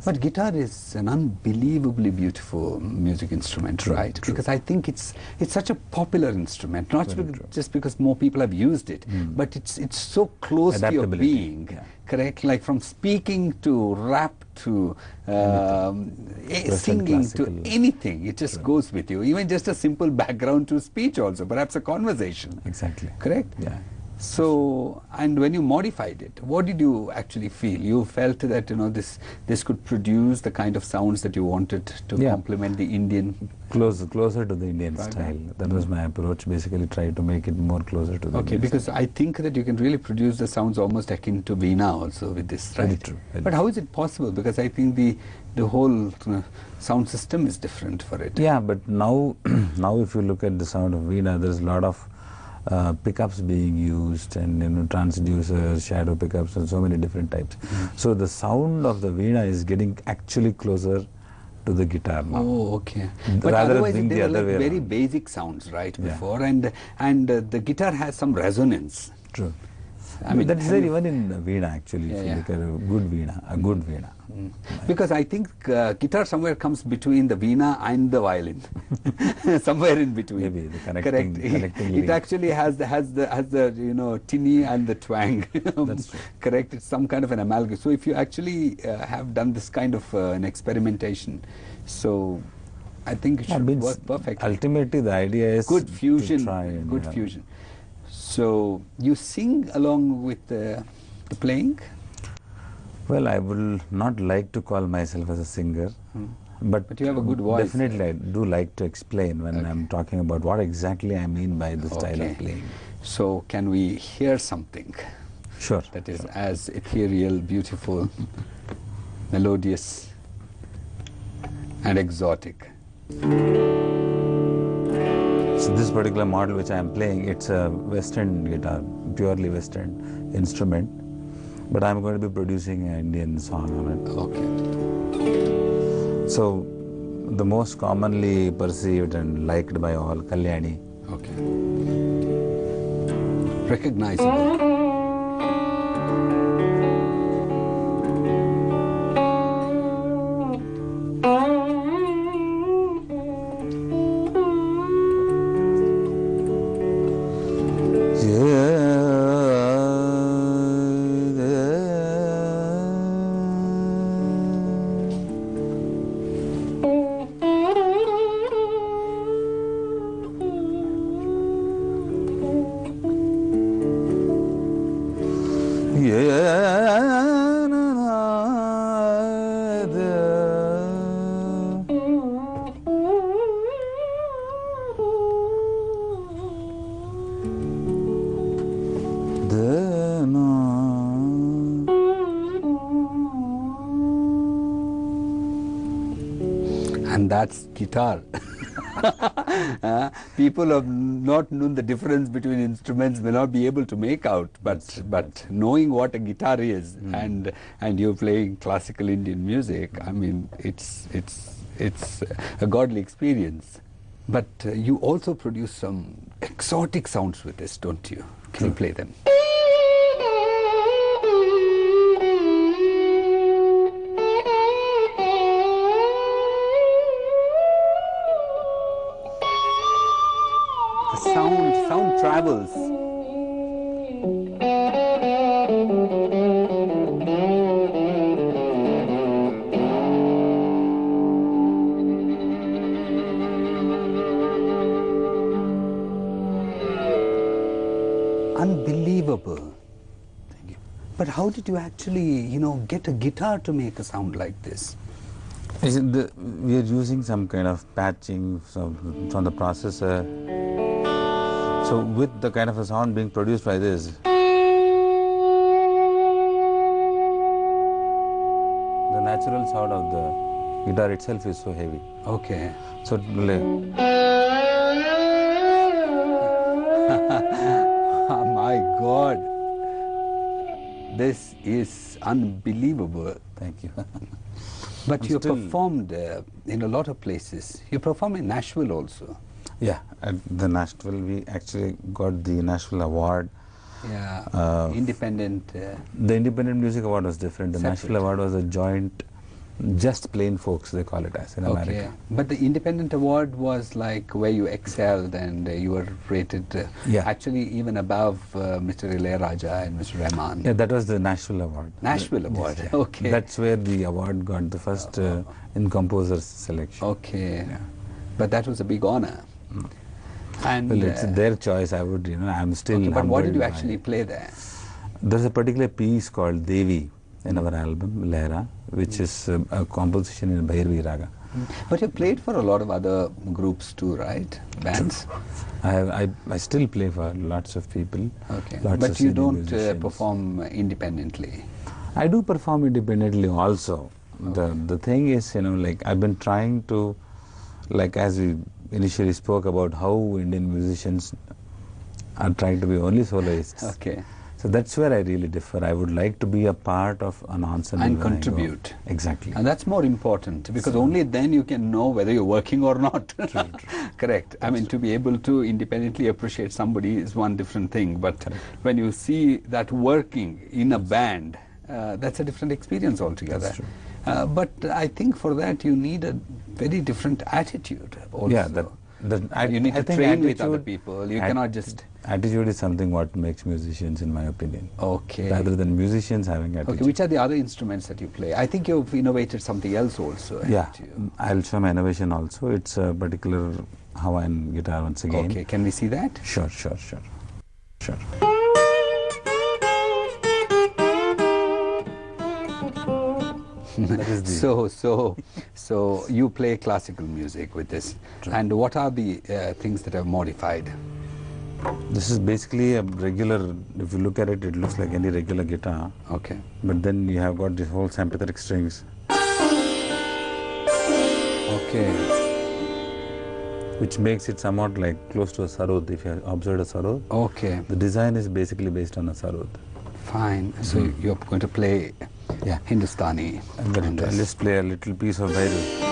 But guitar is an unbelievably beautiful music instrument, True, right? true. Because I think it's such a popular instrument, not just because more people have used it, but it's so close to your Adaptability, being, yeah. correct? Like from speaking to rap to singing to classical. anything, it just True. goes with you. Even just a simple background to speech also, perhaps a conversation. Exactly. Correct? Yeah. So, and when you modified it, what did you actually feel? You felt that this could produce the kind of sounds that you wanted to Yeah. complement the Indian. Closer to the Indian Right. style. That was my approach. Basically, try to make it more closer to the Okay, Indian because style. I think that you can really produce the sounds almost akin to Veena also with this, right? Very true, very But how is it possible? Because I think the whole sound system is different for it. Yeah, but now if you look at the sound of Veena, there's a lot of pickups being used, and transducers, shadow pickups, and so many different types. So the sound of the Veena is getting actually closer to the guitar now. Oh, okay. But Rather otherwise than they the were other like way very around. basic sounds, right, Yeah. before, and the guitar has some resonance. True. I mean, that's have there you- even in Veena actually. Yeah, If you yeah. look at a good Veena. Because I think guitar somewhere comes between the Veena and the violin, somewhere in between. Maybe the connecting- Correct. connecting It link. actually has the tinny and the twang. That's true. Correct. It's some kind of an amalgam. So if you actually have done this kind of an experimentation, so I think it Yeah, should means work perfectly. ultimately the idea is Good to fusion. try and, Good fusion. So you sing along with the playing. Well, I will not like to call myself as a singer, But you have a good voice. Definitely, I do like to explain when I'm talking about what exactly I mean by the style Okay. of playing. So can we hear something Sure. that is as ethereal, beautiful, melodious, and exotic? So this particular model which I am playing, it's a Western guitar, purely Western instrument, but I'm going to be producing an Indian song on it. Okay. So the most commonly perceived and liked by all, Kalyani. Okay. Recognizable. And that's guitar. People who have not known the difference between instruments may not be able to make out, but knowing what a guitar is and you're playing classical Indian music, I mean, it's a godly experience. But you also produce some exotic sounds with this, don't you? Can you play them? The sound travels. Unbelievable. Thank you. But how did you actually, get a guitar to make a sound like this? We are using some kind of patching from the processor. So with the kind of a sound being produced by this, the natural sound of the guitar itself is so heavy. Okay. So it will Oh my God. This is unbelievable. Thank you. But you still- performed in a lot of places. You performed in Nashville also. Yeah, at the Nashville, we actually got the Nashville Award. Yeah. Independent. The Independent Music Award was different. The Separate. Nashville Award was a joint just plain folks, they call it as in America. But the independent award was like where you excelled and you were rated actually even above Mr. Ilayaraja and Mr. Rahman. Yeah, that was the Nashville Award. Nashville Award, yes, okay. That's where the award got the first in composers selection. Okay, but that was a big honor. And well, it's their choice. I would, I'm still. But what did you actually play there? There's a particular piece called Devi in our album, Lehra, which is a composition in Bhairavi Raga. But you played for a lot of other groups too, right? Bands? I still play for lots of people. Okay. Lots but of you don't musicians. Perform independently? I do perform independently also. The thing is, like I've been trying to, like as we initially spoke about how Indian musicians are trying to be only soloists. Okay. So that's where I really differ. I would like to be a part of an ensemble and contribute. Exactly. And that's more important because only then you can know whether you're working or not. True. Correct. I mean, to be able to independently appreciate somebody is one different thing, but when you see that working in a band, that's a different experience altogether. That's true. But I think for that you need a very different attitude also. Yeah, you need to train with other people. You cannot just... Attitude is something what makes musicians, in my opinion. Okay. Rather than musicians having attitude. Okay, which are the other instruments that you play? I think you've innovated something else also. Yeah, I'll show my innovation also. It's a particular Hawaiian guitar once again. Okay, can we see that? Sure. That is the so you play classical music with this. True. And what are the things that are modified? This is basically a regular, if you look at it, it looks like any regular guitar. Okay. But then you have got this whole sympathetic strings. Okay. Which makes it somewhat like close to a sarod, if you have observed a sarod. Okay. The design is basically based on a sarod. Fine. So you're going to play Hindustani. I'm going to just play a little piece of Bhairavi.